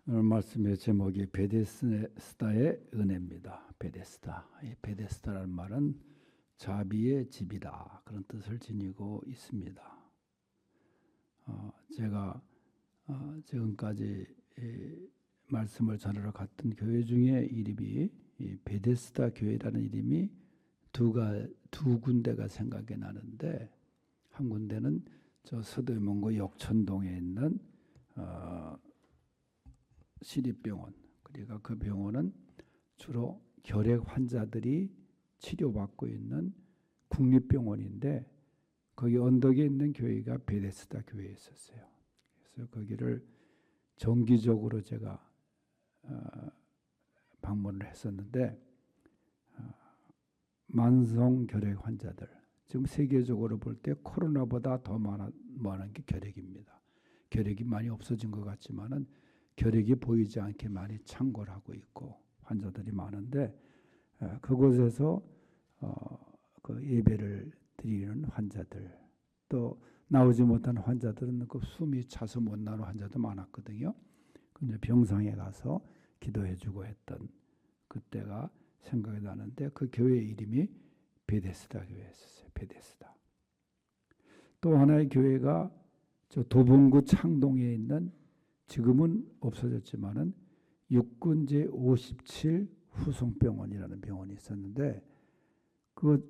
오늘 말씀의 제목이 베데스다의 은혜입니다. 베데스다. 이 베데스다라는 말은 자비의 집이다, 그런 뜻을 지니고 있습니다. 제가 지금까지 말씀을 전하러 갔던 교회 중에 이름이 이 베데스다 교회라는 이름이 두 군데가 생각이 나는데, 한 군데는 저 서대문구 역천동에 있는 시립병원, 그러니까 그 병원은 주로 결핵 환자들이 치료받고 있는 국립병원인데, 거기 언덕에 있는 교회가 베데스다 교회에 있었어요. 그래서 거기를 정기적으로 제가 방문을 했었는데, 만성 결핵 환자들, 지금 세계적으로 볼 때 코로나보다 더 많은 게 결핵입니다. 결핵이 많이 없어진 것 같지만은 결핵이 보이지 않게 많이 창궐 하고 있고 환자들이 많은데, 그곳에서 그 예배를 드리는 환자들, 또 나오지 못한 환자들은 그 숨이 차서 못 나오는 환자도 많았거든요. 근데 병상에 가서 기도해주고 했던 그때가 생각이 나는데, 그 교회 이름이 베데스다 교회였어요. 베데스다. 또 하나의 교회가 저 도봉구 창동에 있는, 지금은 없어졌지만은 육군 제57 후송병원이라는 병원이 있었는데, 그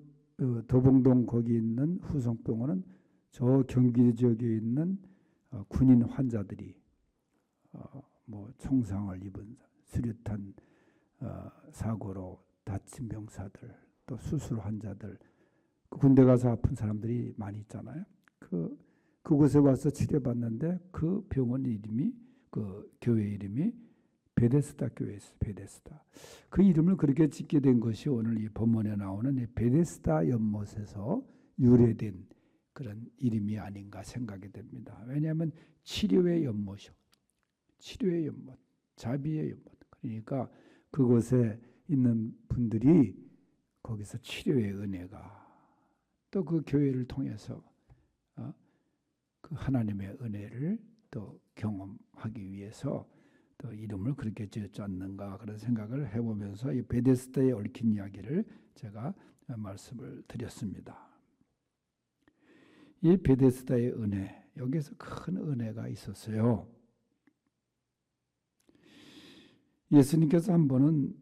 도봉동 거기 있는 후송병원은 저 경기 지역에 있는 군인 환자들이 뭐 총상을 입은 수류탄 사고로 다친 병사들, 또 수술 환자들, 그 군대 가서 아픈 사람들이 많이 있잖아요. 그곳에 와서 치료받는데, 그 병원 이름이, 그 교회 이름이 베데스다 교회였어요. 베데스다. 그 이름을 그렇게 짓게 된 것이 오늘 이 본문에 나오는 이 베데스다 연못에서 유래된 그런 이름이 아닌가 생각이 됩니다. 왜냐하면 치료의 연못이요, 치료의 연못, 자비의 연못. 그러니까 그곳에 있는 분들이 거기서 치료의 은혜가, 또 그 교회를 통해서 그 하나님의 은혜를 또 경험하기 위해서 또 이름을 그렇게 지었지 않는가, 그런 생각을 해보면서 이 베데스다에 얽힌 이야기를 제가 말씀을 드렸습니다. 이 베데스다의 은혜, 여기서 큰 은혜가 있었어요. 예수님께서 한 번은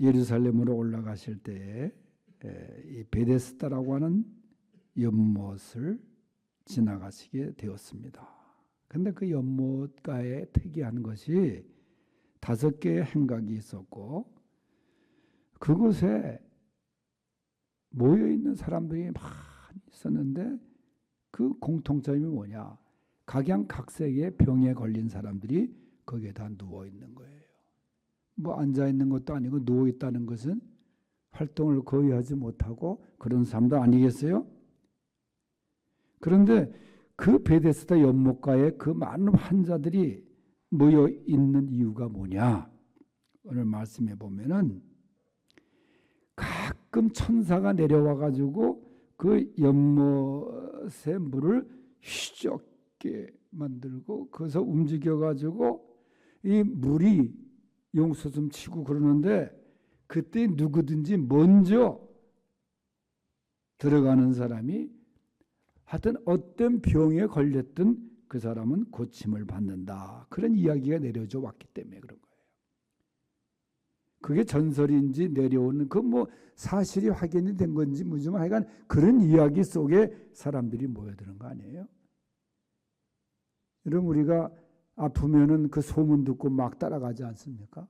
예루살렘으로 올라가실 때에 이 베데스다라고 하는 연못을 지나가시게 되었습니다. 근데 그 연못가에 특이한 것이 5개의 행각이 있었고, 그곳에 모여있는 사람들이 많이 있었는데, 그 공통점이 뭐냐, 각양각색의 병에 걸린 사람들이 거기에 다 누워있는 거예요. 뭐 앉아있는 것도 아니고 누워있다는 것은 활동을 거의 하지 못하고 그런 사람도 아니겠어요? 그런데 그 베데스다 연못가에 그 많은 환자들이 모여 있는 이유가 뭐냐? 오늘 말씀해 보면은 가끔 천사가 내려와 가지고 그 연못의 물을 휘젓게 만들고, 거기서 움직여 가지고 이 물이 용수 좀 치고 그러는데, 그때 누구든지 먼저 들어가는 사람이 하여튼 어떤 병에 걸렸든 그 사람은 고침을 받는다, 그런 이야기가 내려져 왔기 때문에 그런 거예요. 그게 전설인지 내려오는, 그 뭐 사실이 확인이 된 건지 뭐지만 하여간 그런 이야기 속에 사람들이 모여드는 거 아니에요? 여러분, 우리가 아프면은 그 소문 듣고 막 따라가지 않습니까?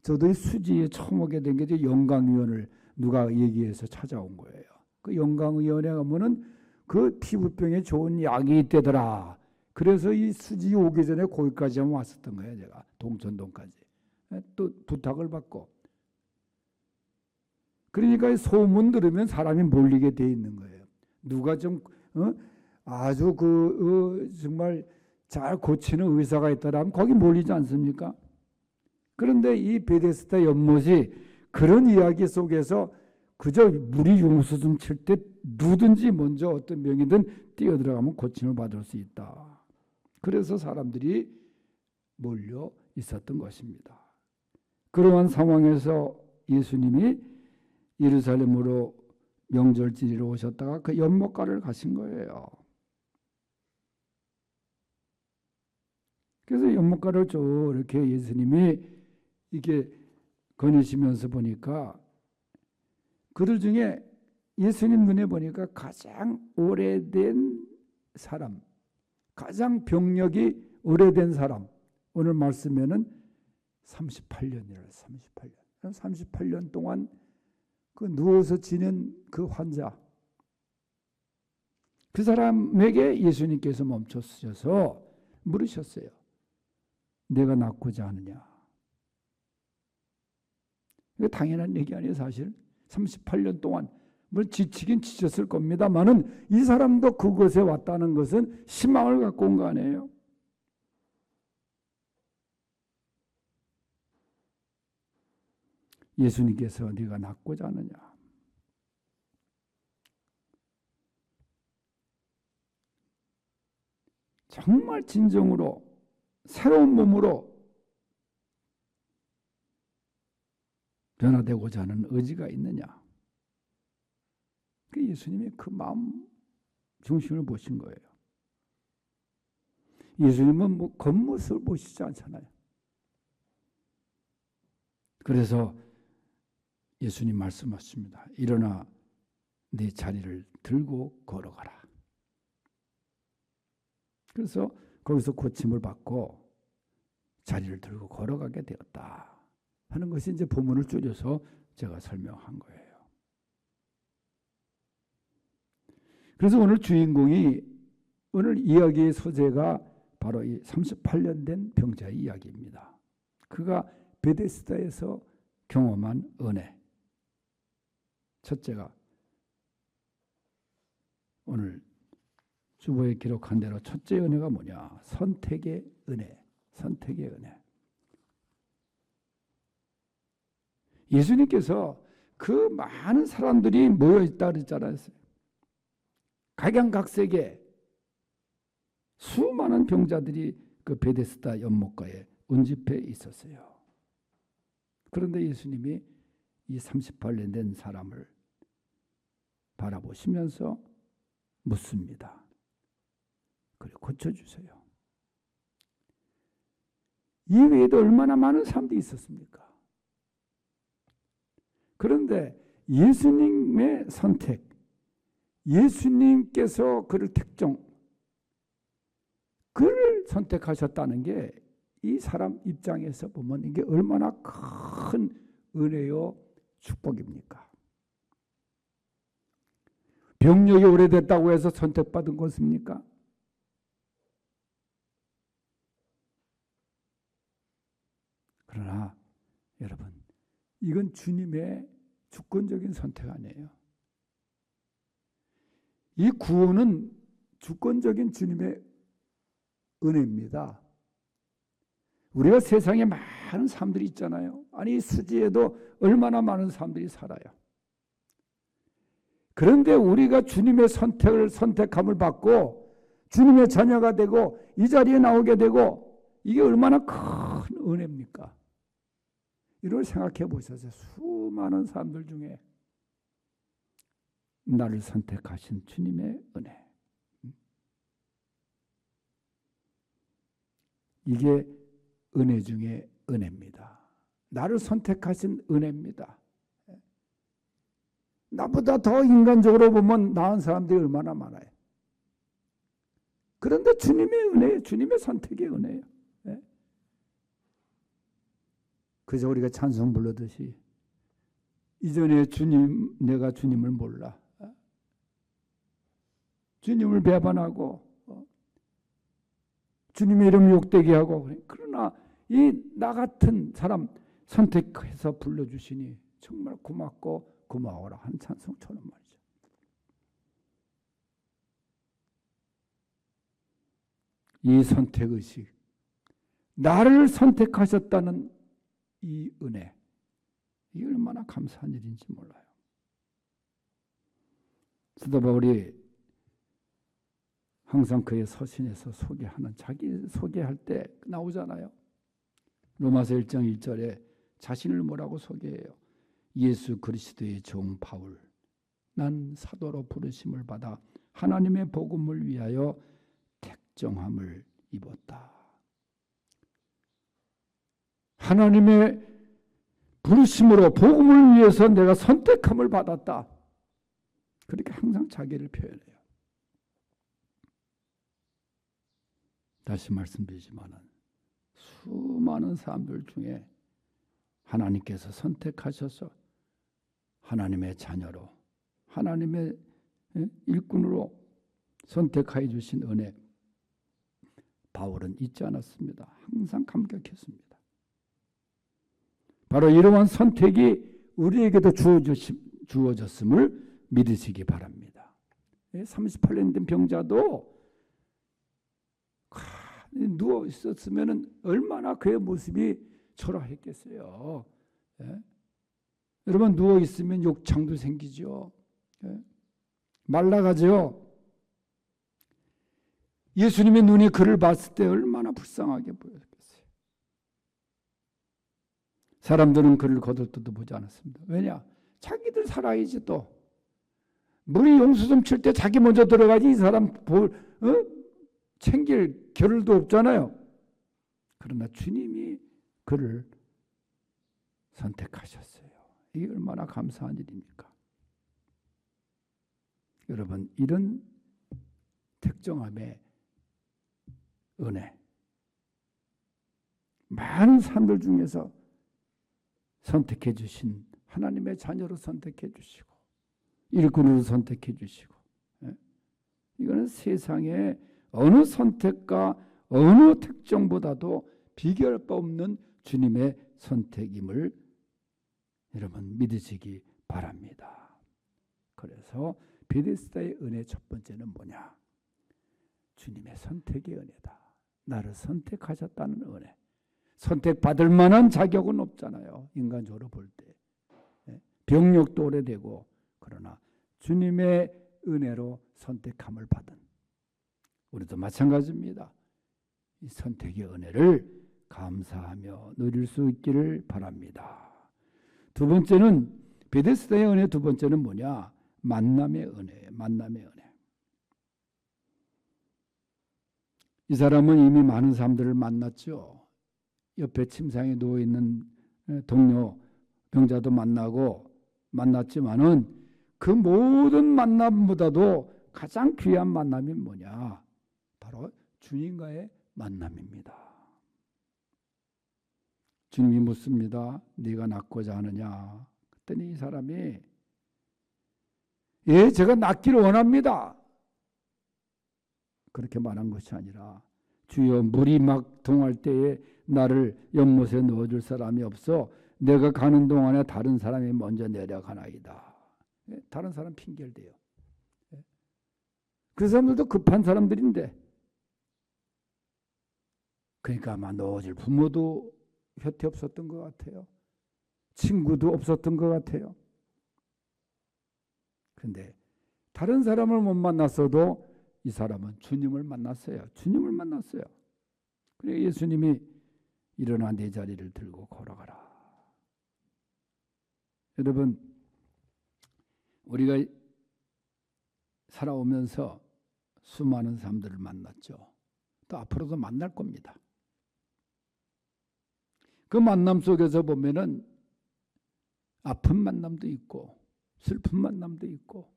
저도 이 수지에 처음 오게 된 게 영광의원을 누가 얘기해서 찾아온 거예요. 그 영광의원에 가면은 그 피부병에 좋은 약이 있대더라. 그래서 이 수지 오기 전에 거기까지 한번 왔었던 거예요. 제가 동천동까지 또 부탁을 받고. 그러니까 소문 들으면 사람이 몰리게 돼 있는 거예요. 누가 좀 아주 정말 잘 고치는 의사가 있더라면 거기 몰리지 않습니까? 그런데 이 베데스다 연못이 그런 이야기 속에서 그저 물이 용수 좀 칠 때 누든지 먼저 어떤 병이든 뛰어들어가면 고침을 받을 수 있다. 그래서 사람들이 몰려 있었던 것입니다. 그러한 상황에서 예수님이 예루살렘으로 명절 지내러 오셨다가 그 연못가를 가신 거예요. 그래서 연못가를 쭉 이렇게 예수님이 이게 거니시면서 보니까 그들 중에 예수님 눈에 보니까 가장 오래된 사람, 가장 병력이 오래된 사람, 오늘 말씀에는 38년이라 38년. 38년 동안 그 누워서 지낸 그 환자, 그 사람에게 예수님께서 멈춰서셔서 물으셨어요. 내가 낫고자 하느냐? 이거 당연한 얘기 아니에요, 사실. 38년 동안 물론 지치긴 지쳤을 겁니다만은 이 사람도 그곳에 왔다는 것은 희망을 갖고 온 거 아니에요. 예수님께서 네가 낫고자 하느냐? 정말 진정으로 새로운 몸으로 변화되고자 하는 의지가 있느냐? 그 예수님이 그 마음 중심을 보신 거예요. 예수님은 뭐 겉모습을 보시지 않잖아요. 그래서 예수님 말씀하십니다. 일어나 네 자리를 들고 걸어가라. 그래서 거기서 고침을 받고 자리를 들고 걸어가게 되었다 하는 것이 이제 본문을 줄여서 제가 설명한 거예요. 그래서 오늘 주인공이 오늘 이야기의 소재가 바로 이 38년 된 병자의 이야기입니다. 그가 베데스다에서 경험한 은혜. 첫째가 오늘 주보에 기록한 대로 첫째 은혜가 뭐냐? 선택의 은혜. 선택의 은혜. 예수님께서 그 많은 사람들이 모여 있다 그랬잖아요. 각양각색의 수많은 병자들이 그 베데스다 연못가에 운집해 있었어요. 그런데 예수님이 이 38년 된 사람을 바라보시면서 묻습니다. 그래 고쳐주세요. 이 외에도 얼마나 많은 사람들이 있었습니까? 그런데 예수님의 선택, 예수님께서 그를 그를 선택하셨다는 게 이 사람 입장에서 보면 이게 얼마나 큰 은혜요 축복입니까? 병력이 오래됐다고 해서 선택받은 것입니까? 그러나 여러분, 이건 주님의 주권적인 선택 아니에요. 이 구원은 주권적인 주님의 은혜입니다. 우리가 세상에 많은 사람들이 있잖아요. 아니 수지에도 얼마나 많은 사람들이 살아요. 그런데 우리가 주님의 선택함을 받고 주님의 자녀가 되고 이 자리에 나오게 되고 이게 얼마나 큰 은혜입니까? 이걸 생각해 보셔서 수많은 사람들 중에 나를 선택하신 주님의 은혜. 이게 은혜 중에 은혜입니다. 나를 선택하신 은혜입니다. 나보다 더 인간적으로 보면 나은 사람들이 얼마나 많아요. 그런데 주님의 은혜예요. 주님의 선택의 은혜예요. 그래서 우리가 찬송 부르듯이 이전에 내가 주님을 몰라. 주님을 배반하고 주님의 이름 욕되게 하고 그러나 이 나 같은 사람 선택해서 불러주시니 정말 고맙고 고마워라 한 찬송처럼 말이죠. 이 선택의식, 나를 선택하셨다는 이 은혜, 이게 얼마나 감사한 일인지 몰라요. 사도 바울이 항상 그의 서신에서 소개하는 자기 소개할 때 나오잖아요. 로마서 1장 1절에 자신을 뭐라고 소개해요? 예수 그리스도의 종 바울, 난 사도로 부르심을 받아 하나님의 복음을 위하여 택정함을 입었다. 하나님의 부르심으로 복음을 위해서 내가 선택함을 받았다. 그렇게 항상 자기를 표현해요. 다시 말씀드리지만 수많은 사람들 중에 하나님께서 선택하셔서 하나님의 자녀로, 하나님의 일꾼으로 선택하여 주신 은혜, 바울은 잊지 않았습니다. 항상 감격했습니다. 바로 이러한 선택이 우리에게도 주어졌음을 믿으시기 바랍니다. 38년 된 병자도 누워 있었으면 얼마나 그의 모습이 초라했겠어요. 예? 여러분, 누워 있으면 욕창도 생기죠. 예? 말라가죠. 예수님의 눈이 그를 봤을 때 얼마나 불쌍하게 보였겠어요. 사람들은 그를 거들떠도 보지 않았습니다. 왜냐? 자기들 살아야지 또. 물이 용수 좀 칠 때 자기 먼저 들어가지 이 사람 챙길 겨를도 없잖아요. 그러나 주님이 그를 선택하셨어요. 이게 얼마나 감사한 일입니까? 여러분, 이런 특정함의 은혜, 많은 사람들 중에서 선택해 주신 하나님의 자녀로 선택해 주시고 일꾼으로 선택해 주시고, 이거는 세상에 어느 선택과 어느 특정보다도 비교할 바 없는 주님의 선택임을 여러분 믿으시기 바랍니다. 그래서 베데스다의 은혜 첫 번째는 뭐냐? 주님의 선택의 은혜다. 나를 선택하셨다는 은혜. 선택받을 만한 자격은 없잖아요. 인간적으로 볼 때. 병력도 오래되고, 그러나 주님의 은혜로 선택함을 받은 우리도 마찬가지입니다. 이 선택의 은혜를 감사하며 누릴 수 있기를 바랍니다. 두 번째는, 베데스다의 은혜 두 번째는 뭐냐? 만남의 은혜, 만남의 은혜. 이 사람은 이미 많은 사람들을 만났죠. 옆에 침상에 누워있는 동료 병자도 만났지만은 그 모든 만남보다도 가장 귀한 만남이 뭐냐? 바로 주님과의 만남입니다. 주님이 묻습니다. 네가 낫고자 하느냐? 그랬더니 이 사람이 예, 제가 낫기를 원합니다. 그렇게 말한 것이 아니라 주여 물이 막 동할 때에 나를 연못에 넣어줄 사람이 없어 내가 가는 동안에 다른 사람이 먼저 내려가나이다. 다른 사람 핑계를 대요. 그 사람들도 급한 사람들인데, 그러니까 아마 넣어줄 부모도 곁에 없었던 것 같아요. 친구도 없었던 것 같아요. 그런데 다른 사람을 못 만났어도 이 사람은 주님을 만났어요. 주님을 만났어요. 그래서 예수님이 일어나 내 자리를 들고 걸어가라. 여러분, 우리가 살아오면서 수많은 사람들을 만났죠. 또 앞으로도 만날 겁니다. 그 만남 속에서 보면은 아픈 만남도 있고 슬픈 만남도 있고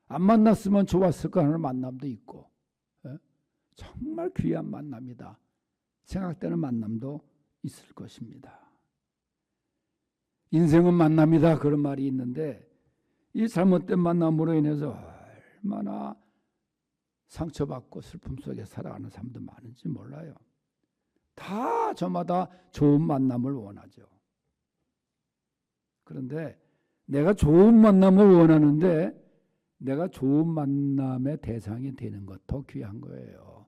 안 만났으면 좋았을 거 하는 만남도 있고, 정말 귀한 만남이다 생각되는 만남도 있을 것입니다. 인생은 만남이다 그런 말이 있는데, 이 잘못된 만남으로 인해서 얼마나 상처받고 슬픔 속에 살아가는 사람도 많은지 몰라요. 다 저마다 좋은 만남을 원하죠. 그런데 내가 좋은 만남을 원하는데 내가 좋은 만남의 대상이 되는 것 더 귀한 거예요.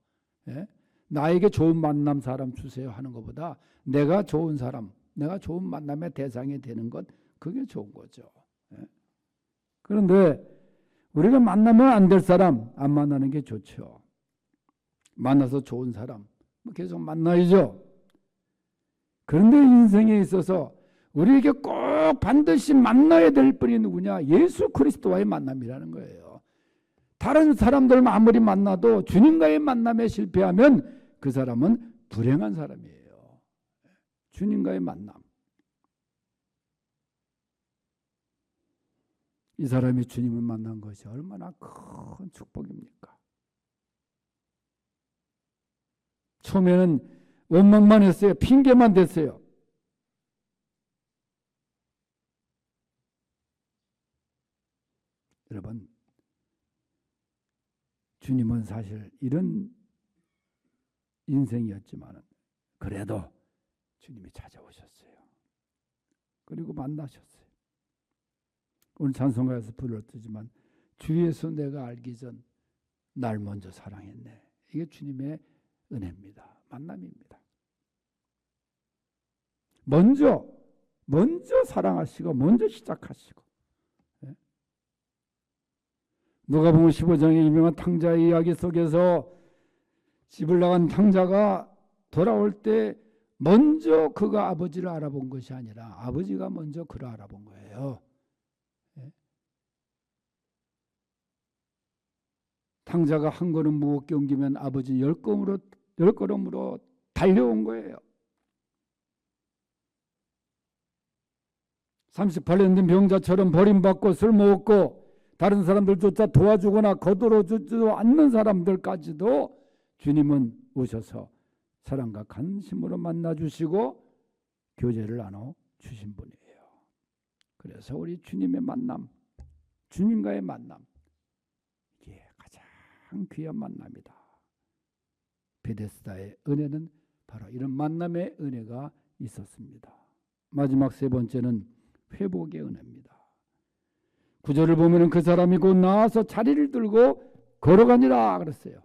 예? 나에게 좋은 만남 사람 주세요 하는 것보다 내가 좋은 사람, 내가 좋은 만남의 대상이 되는 것, 그게 좋은 거죠. 예? 그런데 우리가 만나면 안 될 사람 안 만나는 게 좋죠. 만나서 좋은 사람 계속 만나야죠. 그런데 인생에 있어서 우리에게 꼭 반드시 만나야 될 분이 누구냐? 예수 그리스도와의 만남이라는 거예요. 다른 사람들 아무리 만나도 주님과의 만남에 실패하면 그 사람은 불행한 사람이에요. 주님과의 만남. 이 사람이 주님을 만난 것이 얼마나 큰 축복입니까? 처음에는 원망만 했어요. 핑계만 댔어요. 여러분, 주님은 사실 이런 인생이었지만 그래도 주님이 찾아오셨어요. 그리고 만나셨어요. 오늘 찬송가에서 불렀지만 주 예수 내가 알기 전 날 먼저 사랑했네. 이게 주님의 은혜입니다. 만남입니다. 먼저 사랑하시고 먼저 시작하시고. 누가복음 15장의 유명한 탕자의 이야기 속에서 집을 나간 탕자가 돌아올 때 먼저 그가 아버지를 알아본 것이 아니라 아버지가 먼저 그를 알아본 거예요. 탕자가 한 걸음 무겁게 옮기면 아버지 열 걸음으로 달려온 거예요. 38년 된 병자처럼 버림받고 술 먹고 다른 사람들조차 도와주거나 거들어주지 않는 사람들까지도 주님은 오셔서 사랑과 관심으로 만나주시고 교제를 나눠주신 분이에요. 그래서 우리 주님의 만남, 주님과의 만남, 이게 가장 귀한 만남이다. 베데스다의 은혜는 바로 이런 만남의 은혜가 있었습니다. 마지막 세 번째는 회복의 은혜입니다. 구절을 보면 그 사람이 곧 나와서 자리를 들고 걸어가니라 그랬어요.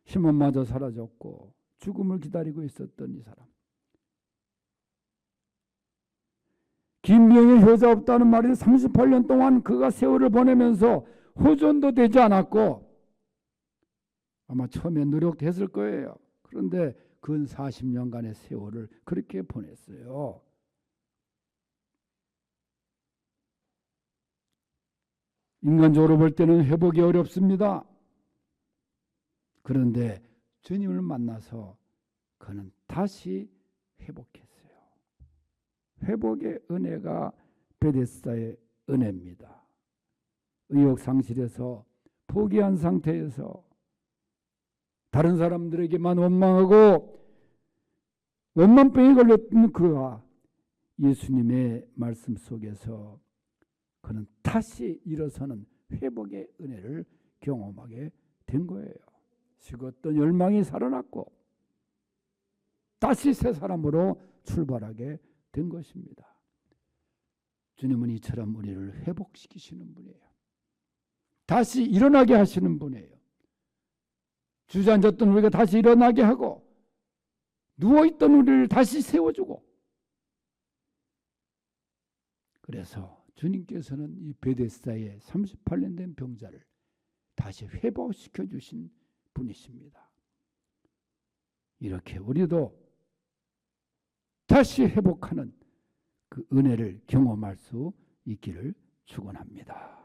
힘은마저 사라졌고 죽음을 기다리고 있었던 이 사람. 긴 명예 효자 없다는 말이 38년 동안 그가 세월을 보내면서 호전도 되지 않았고 아마 처음에 노력했을 거예요. 그런데 근 40년간의 세월을 그렇게 보냈어요. 인간적으로 볼 때는 회복이 어렵습니다. 그런데 주님을 만나서 그는 다시 회복했어요. 회복의 은혜가 베데스다의 은혜입니다. 의욕상실에서 포기한 상태에서 다른 사람들에게만 원망하고 원망병에 걸렸던 그가 예수님의 말씀 속에서 그는 다시 일어서는 회복의 은혜를 경험하게 된 거예요. 식었던 열망이 살아났고 다시 새 사람으로 출발하게 된 것입니다. 주님은 이처럼 우리를 회복시키시는 분이에요. 다시 일어나게 하시는 분이에요. 주저앉았던 우리가 다시 일어나게 하고 누워있던 우리를 다시 세워주고 그래서 주님께서는 이 베데스다의 38년 된 병자를 다시 회복시켜 주신 분이십니다. 이렇게 우리도 다시 회복하는 그 은혜를 경험할 수 있기를 축원합니다.